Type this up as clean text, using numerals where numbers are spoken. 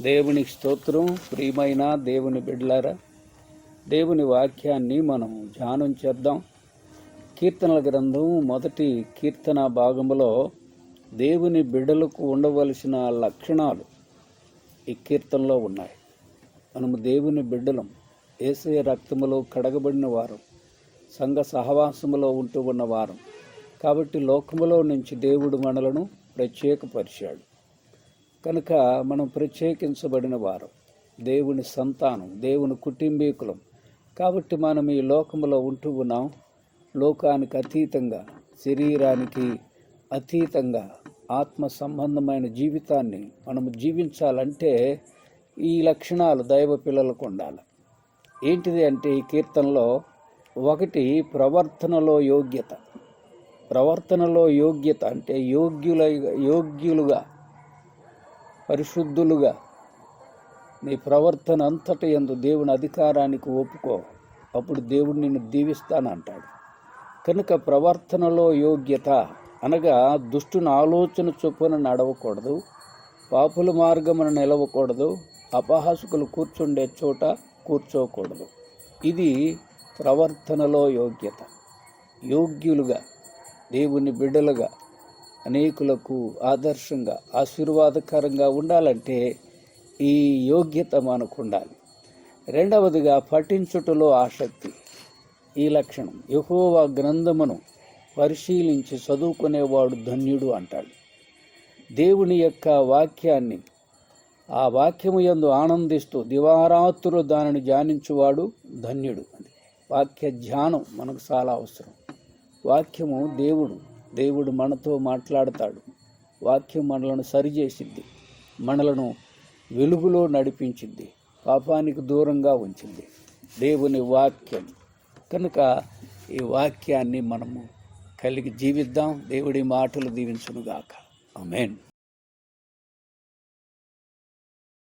దేవునికి స్తోత్రం. ప్రియమైన దేవుని బిడ్డలారా, దేవుని వాక్యాన్ని మనం ధ్యానం చేద్దాం. కీర్తనల గ్రంథం మొదటి కీర్తన భాగంలో దేవుని బిడ్డలకు ఉండవలసిన లక్షణాలు ఈ కీర్తనలో ఉన్నాయి. మనము దేవుని బిడ్డలం, యేసయ్య రక్తములో కడగబడిన వారం, సంఘ సహవాసములో ఉంటూ ఉన్నవారం. కాబట్టి లోకములో నుంచి దేవుడు మనలను ప్రత్యేకపరిచాడు కనుక మనం ప్రత్యేకించబడిన వారం, దేవుని సంతానం, దేవుని కుటుంబీకులం. కాబట్టి మనం ఈ లోకములో ఉంటూ ఉన్నాం. లోకానికి అతీతంగా, శరీరానికి అతీతంగా ఆత్మ సంబంధమైన జీవితాన్ని మనము జీవించాలంటే ఈ లక్షణాలు దైవ పిల్లలకు ఉండాలి. ఏంటిది అంటే ఈ కీర్తనలో ఒకటి ప్రవర్తనలో యోగ్యత. ప్రవర్తనలో యోగ్యత అంటే యోగ్యులుగా పరిశుద్ధులుగా నీ ప్రవర్తన అంతటి యందు దేవుని అధికారానికి ఒప్పుకో, అప్పుడు దేవుడు నిన్ను దీవిస్తానంటాడు. కనుక ప్రవర్తనలో యోగ్యత అనగా దుష్టుని ఆలోచన చొప్పున నడవకూడదు, పాపుల మార్గమున నిలవకూడదు, అపహాసకులు కూర్చుండే చోట కూర్చోకూడదు. ఇది ప్రవర్తనలో యోగ్యత. యోగ్యులుగా, దేవుని బిడ్డలుగా, అనేకులకు ఆదర్శంగా, ఆశీర్వాదకరంగా ఉండాలంటే ఈ యోగ్యత మనకు ఉండాలి. రెండవదిగా పఠించుటలో ఆసక్తి. ఈ లక్షణం, యెహోవా గ్రంథమును పరిశీలించి చదువుకునేవాడు ధన్యుడు అంటాడు. దేవుని యొక్క వాక్యాన్ని, ఆ వాక్యము యందు ఆనందిస్తూ దివారాత్రులు దానిని ధ్యానించువాడు ధన్యుడు. వాక్య ధ్యానం మనకు చాలా అవసరం. వాక్యము దేవుడు మనతో మాట్లాడతాడు. వాక్యం మనలను సరిచేసిద్ది, మనలను వెలుగులో నడిపించింది, పాపానికి దూరంగా ఉంచింది దేవుని వాక్యం. కనుక ఈ వాక్యాన్ని మనము కలిగి జీవిద్దాం. దేవుడి మాటలు దీవించునుగాక. ఆమేన్.